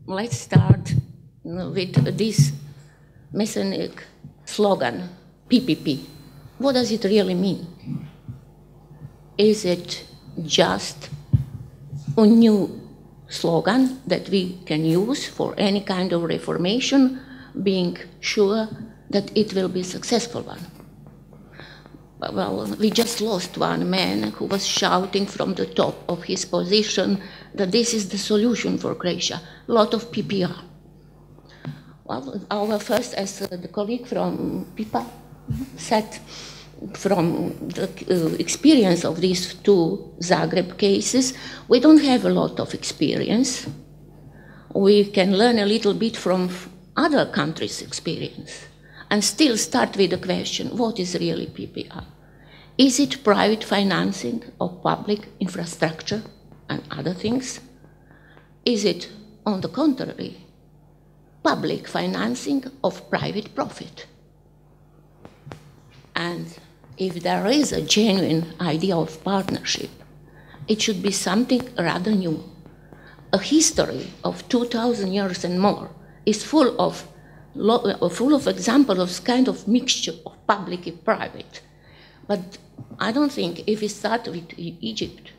let's start with this messianic slogan, PPP. What does it really mean? Is it just a new slogan that we can use for any kind of reformation, being sure that it will be a successful one? Well, we just lost one man who was shouting from the top of his position that this is the solution for Croatia. A lot of PPR. Well, our first, as the colleague from Pippa said, from the experience of these two Zagreb cases, we don't have a lot of experience. We can learn a little bit from other countries' experience and still start with the question, what is really PPR? Is it private financing of public infrastructure and other things? Is it, on the contrary, public financing of private profit? And if there is a genuine idea of partnership, it should be something rather new. A history of 2,000 years and more is full of examples of kind of mixture of public and private. But I don't think if we start with Egypt,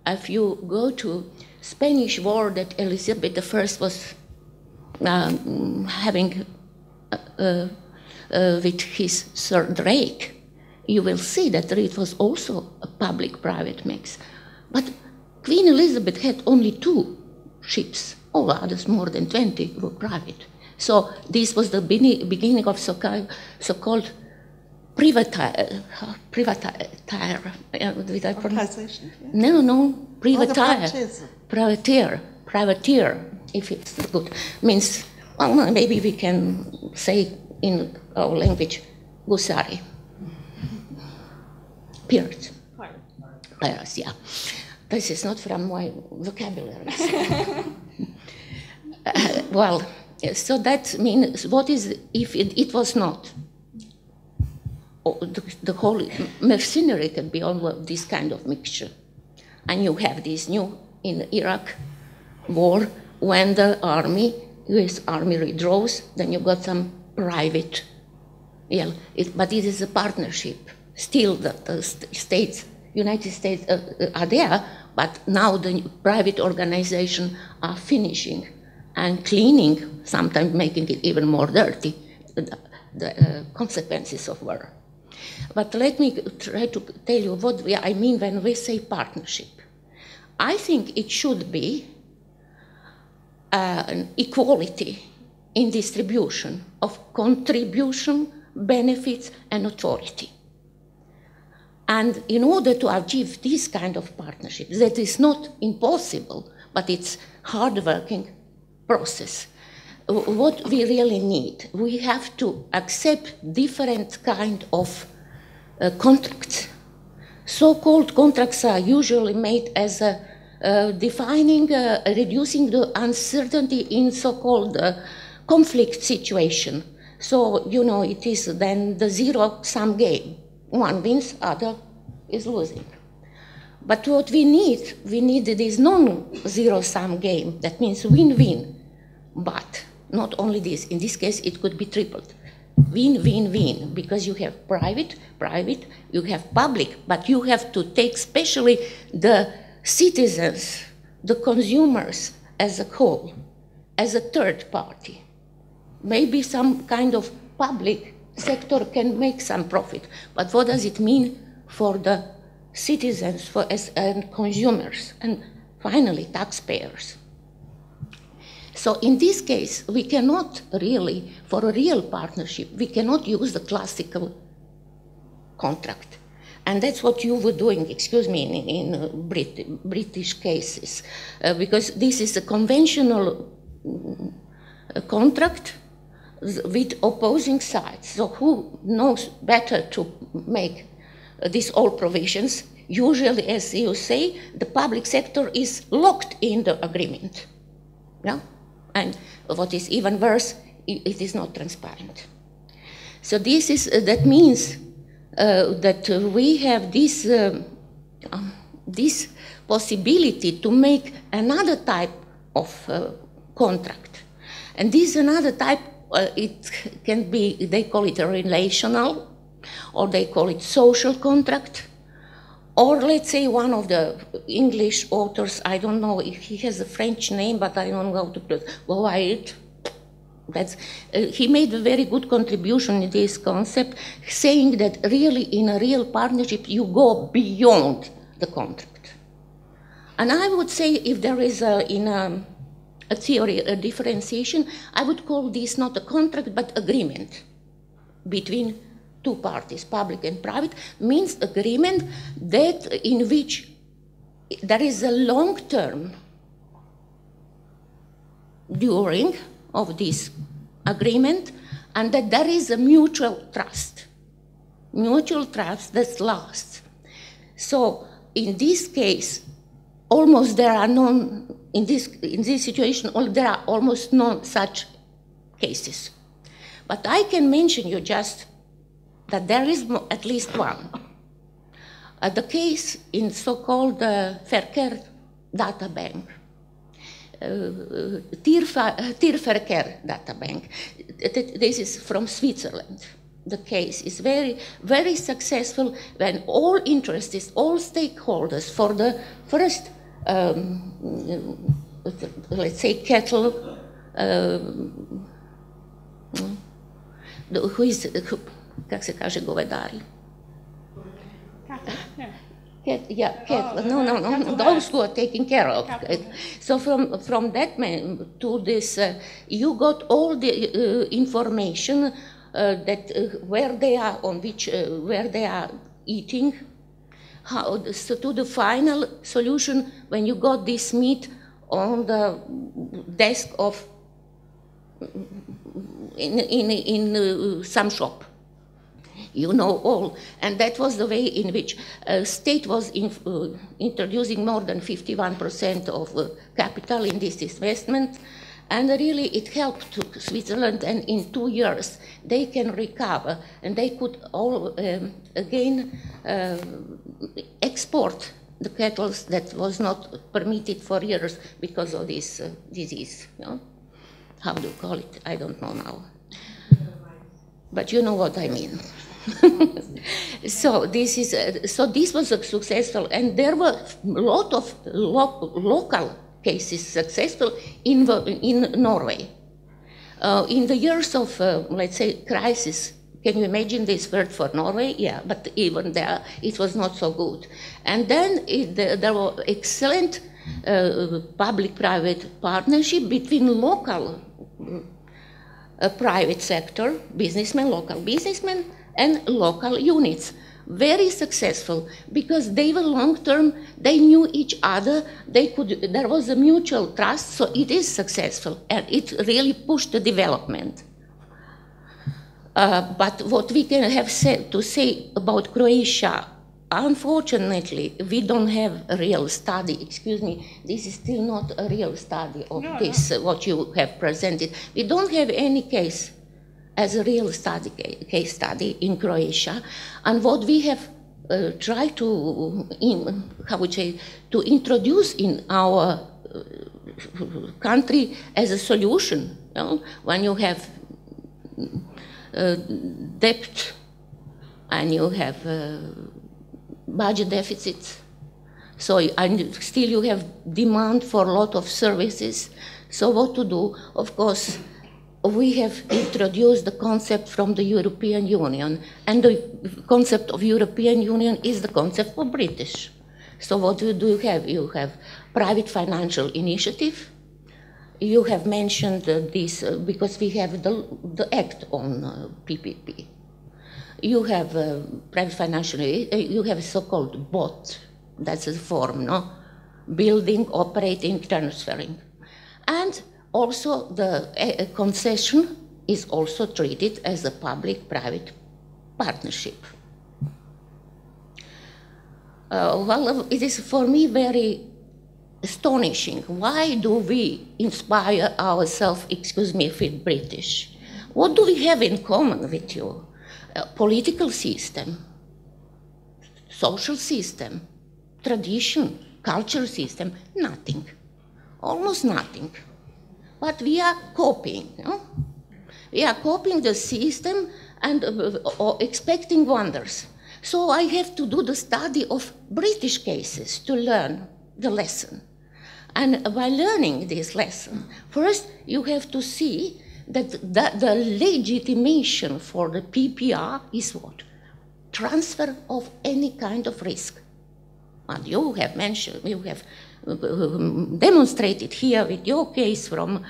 if you go to Spanish war that Elizabeth I was having with his Sir Drake, you will see that it was also a public-private mix. But Queen Elizabeth had only 2 ships. All others, more than 20, were private. So this was the beginning of so-called privatization. No, privateer, if it's good. Means, well, maybe we can say in our language, gusari. Pirates. Pirates, yeah. This is not from my vocabulary. Well, so that means, what is, if it was not? The whole mercenary can be all of this kind of mixture. And you have this new, in Iraq war, when the army, US army withdraws, then you got some private, yeah, but it is a partnership. Still the states, United States are there, but now the private organizations are finishing and cleaning, sometimes making it even more dirty, the consequences of war. But let me try to tell you what I mean when we say partnership. I think it should be an equality in distribution of contribution, benefits, and authority. And in order to achieve this kind of partnership, that is not impossible, but it's hard-working process. What we really need, we have to accept different kind of contracts. So-called contracts are usually made as defining, reducing the uncertainty in so-called conflict situation. So, you know, it is then the zero-sum game. One wins, other is losing. But what we need this non-zero-sum game. That means win-win. But not only this. In this case, it could be tripled. Win-win-win, because you have private, you have public, but you have to take especially the citizens, the consumers as a whole, as a third party. Maybe some kind of public sector can make some profit, but what does it mean for the citizens and consumers, and finally taxpayers? So in this case, we cannot really, for a real partnership, we cannot use the classical contract. And that's what you were doing, excuse me, in British cases, because this is a conventional contract with opposing sides. So who knows better to make these all provisions? Usually, as you say, the public sector is locked in the agreement. Yeah? And what is even worse, it is not transparent. So this is, that means that we have this, this possibility to make another type of contract. And this is another type, it can be, they call it a relational, or they call it social contract, or let's say one of the English authors, I don't know if he has a French name, but I don't know how to pronounce it. He made a very good contribution in this concept, saying that really in a real partnership you go beyond the contract. And I would say if there is in a theory a differentiation, I would call this not a contract but agreement between two parties, public and private, means agreement that in which there is a long-term during of this agreement, and that there is a mutual trust that lasts. So in this case, almost there are none, in this situation, there are almost none such cases. But I can mention you just that there is at least one. The case in so-called Verkehr data bank. Tierverkehr data bank. This is from Switzerland. The case is very, very successful when all interested, all stakeholders for the first, let's say, cattle, kak se kaže govedari? No, those who are taking care of. So from that man to this, you got all the information that where they are, on which, where they are eating, how, so to the final solution when you got this meat on the desk of, in some shop. You know all, and that was the way in which state was introducing more than 51% of capital in this investment, and really it helped to Switzerland, and in 2 years they can recover, and they could all again export the cattle that was not permitted for years because of this disease. You know? How do you call it? I don't know now. But you know what I mean. So this is so this was successful, and there were a lot of local cases successful in Norway. In the years of let's say crisis, can you imagine this word for Norway? Yeah, but even there it was not so good. And then there were excellent public-private partnership between local private sector businessmen, local businessmen, and local units. Very successful because they were long-term, they knew each other, there was a mutual trust, so it is successful, and it really pushed the development. But what we can have to say about Croatia, unfortunately, we don't have a real study. Excuse me, this is still not a real study of what you have presented. We don't have any case as a real study, case study in Croatia. And what we have tried to, to introduce in our country as a solution, you know, when you have debt and you have budget deficits, so and still you have demand for a lot of services. So what to do? Of course, we have introduced the concept from the European Union, and the concept of European Union is the concept of British. So what do you have? You have private financial initiative. You have mentioned this because we have the act on PPP. You have private financial, you have so-called BOT, that's a form, no? Building, operating, transferring. And also the concession is also treated as a public-private partnership. Well, it is for me very astonishing. Why do we inspire ourselves, excuse me, with British? What do we have in common with you? Political system, social system, tradition, cultural system, nothing, almost nothing. but we are copying. No? We are copying the system and expecting wonders. So I have to do the study of British cases to learn the lesson. And by learning this lesson, first you have to see that the legitimation for the PPR is what? Transfer of any kind of risk. And you have mentioned, you have demonstrated here with your case from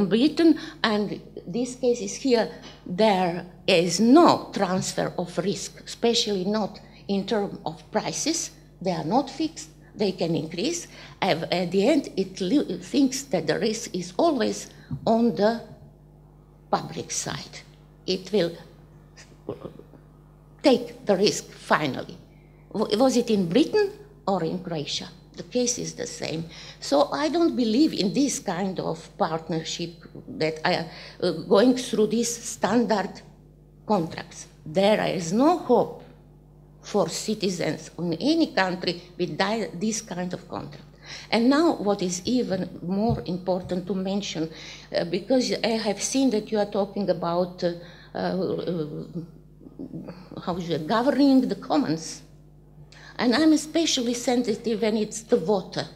Britain, and this case is here, there is no transfer of risk, especially not in terms of prices. They are not fixed, they can increase. At the end, it thinks that the risk is always on the public side. It will take the risk finally. Was it in Britain or in Croatia? The case is the same. So I don't believe in this kind of partnership that going through these standard contracts. There is no hope for citizens in any country with this kind of contract. And now what is even more important to mention, because I have seen that you are talking about governing the commons. And I'm especially sensitive when it's the water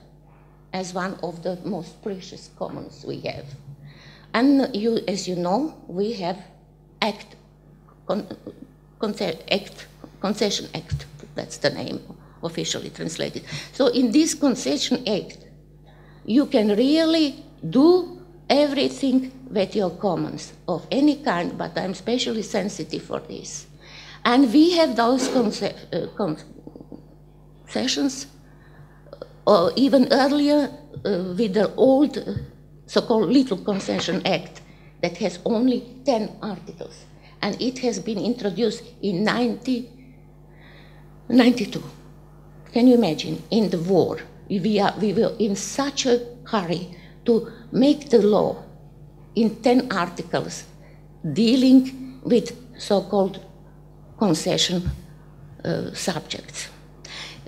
as one of the most precious commons we have. And as you know, we have Concession Act, that's the name officially translated. So in this Concession Act, you can really do everything with your commons of any kind, but I'm especially sensitive for this. And we have those concessions, or even earlier with the old so-called Little Concession Act that has only 10 articles. And it has been introduced in 1992. Can you imagine? In the war, we were in such a hurry to make the law in 10 articles dealing with so-called concession subjects.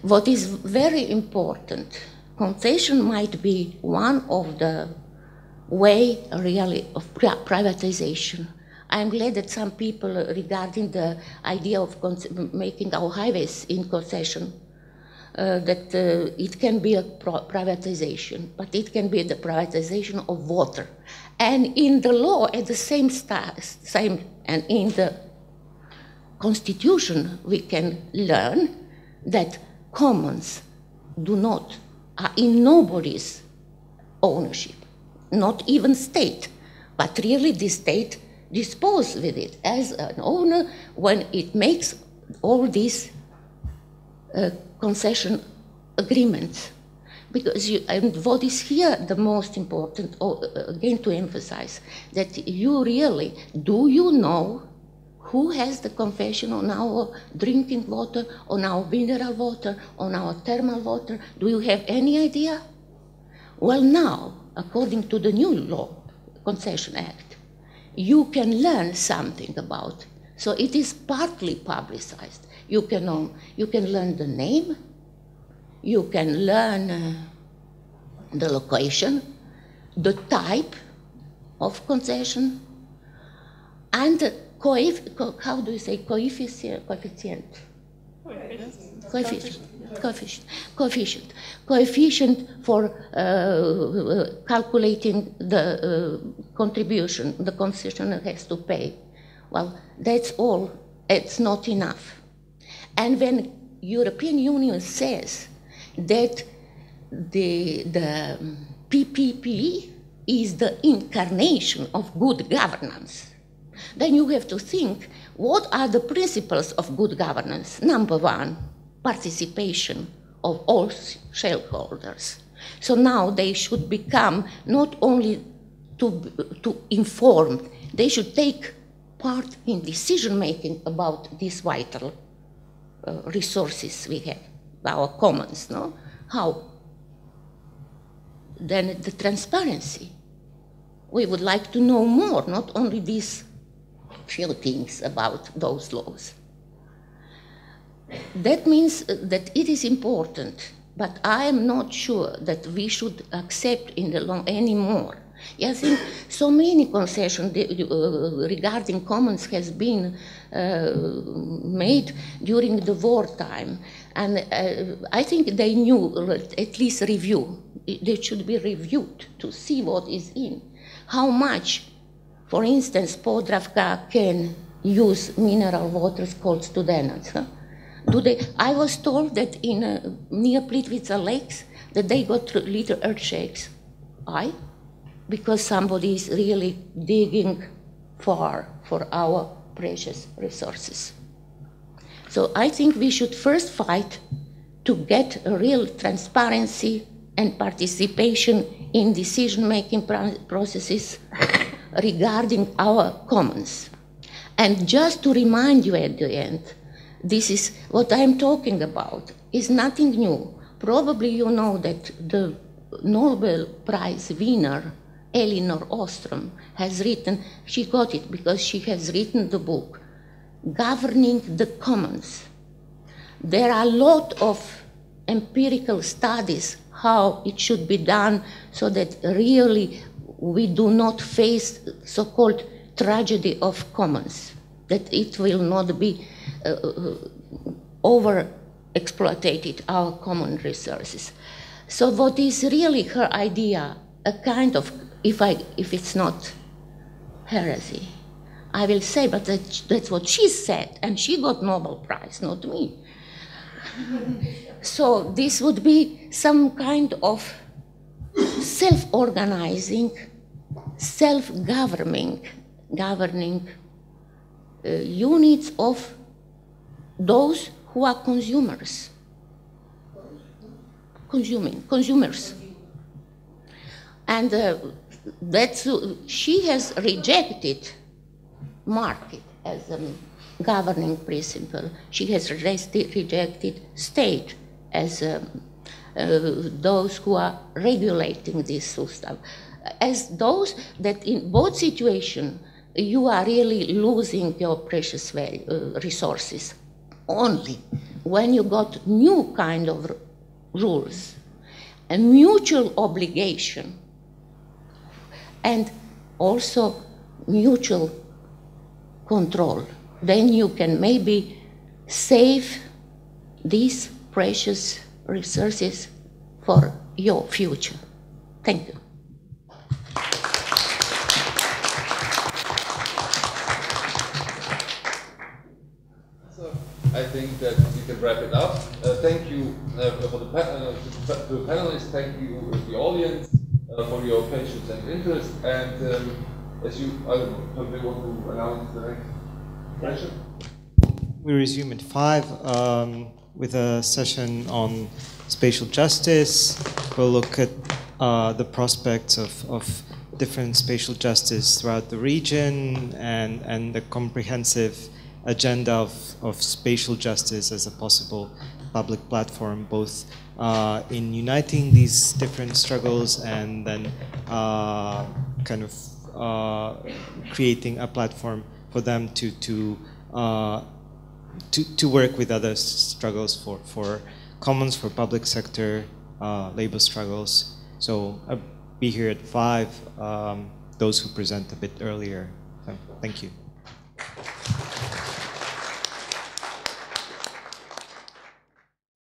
What is very important, concession might be one of the way really of privatization. I'm glad that some people regarding the idea of making our highways in concession, that it can be a privatization, but it can be the privatization of water. And in the law, at the same and in the Constitution, we can learn that commons are in nobody's ownership, not even state, but really the state dispose with it as an owner when it makes all these concession agreements. Because and what is here the most important, again to emphasize, that you really, do you know who has the concession on our drinking water, on our mineral water, on our thermal water? Do you have any idea? Well, now, according to the new law, Concession Act, you can learn something about it. So it is partly publicized. You can learn the name, you can learn the location, the type of concession, and how do you say coefficient for calculating the contribution the concessionaire has to pay. Well, that's all. It's not enough. And when European Union says that the PPP is the incarnation of good governance, then you have to think, what are the principles of good governance? Number one, participation of all shareholders. So now they should become not only to inform, they should take part in decision-making about these vital resources we have, our commons, no? How? Then the transparency. We would like to know more, not only these few things about those laws. That means that it is important, but I am not sure that we should accept in the law anymore I think so many concessions regarding commons has been made during the wartime, and I think they knew, at least review, they should be reviewed to see what is in. How much, for instance, Podravka can use mineral waters called Studenac. Huh? I was told that in near Plitvica lakes that they got little earthshakes. Why? Because somebody is really digging far for our precious resources. So I think we should first fight to get a real transparency and participation in decision-making processes regarding our commons. And just to remind you at the end, this is what I'm talking about. It's nothing new. Probably you know that the Nobel Prize winner, Elinor Ostrom, has written, she got it because she has written the book, Governing the Commons. There are a lot of empirical studies how it should be done so that really we do not face so-called tragedy of commons, that it will not be over-exploited, our common resources. So what is really her idea, a kind of, if it's not heresy, I will say, but that's what she said, and she got Nobel Prize, not me. So this would be some kind of self-organizing, self-governing units of those who are consumers. Consumers. And she has rejected market as a governing principle. She has rejected state as those who are regulating this system, as those that in both situations you are really losing your precious resources only when you got new kind of rules, a mutual obligation, and also mutual control. Then you can maybe save these precious resources for your future. Thank you. I think that we can wrap it up. Thank you for the to the panelists. Thank you the audience for your patience and interest. And as you, I don't know, do you want to announce the next session? We resume at 5 with a session on spatial justice. We'll look at the prospects of different spatial justice throughout the region and the comprehensive agenda of spatial justice as a possible public platform, both in uniting these different struggles and then kind of creating a platform for them to work with other struggles for commons, for public sector, labor struggles. So I'll be here at 5, those who present a bit earlier. So, thank you.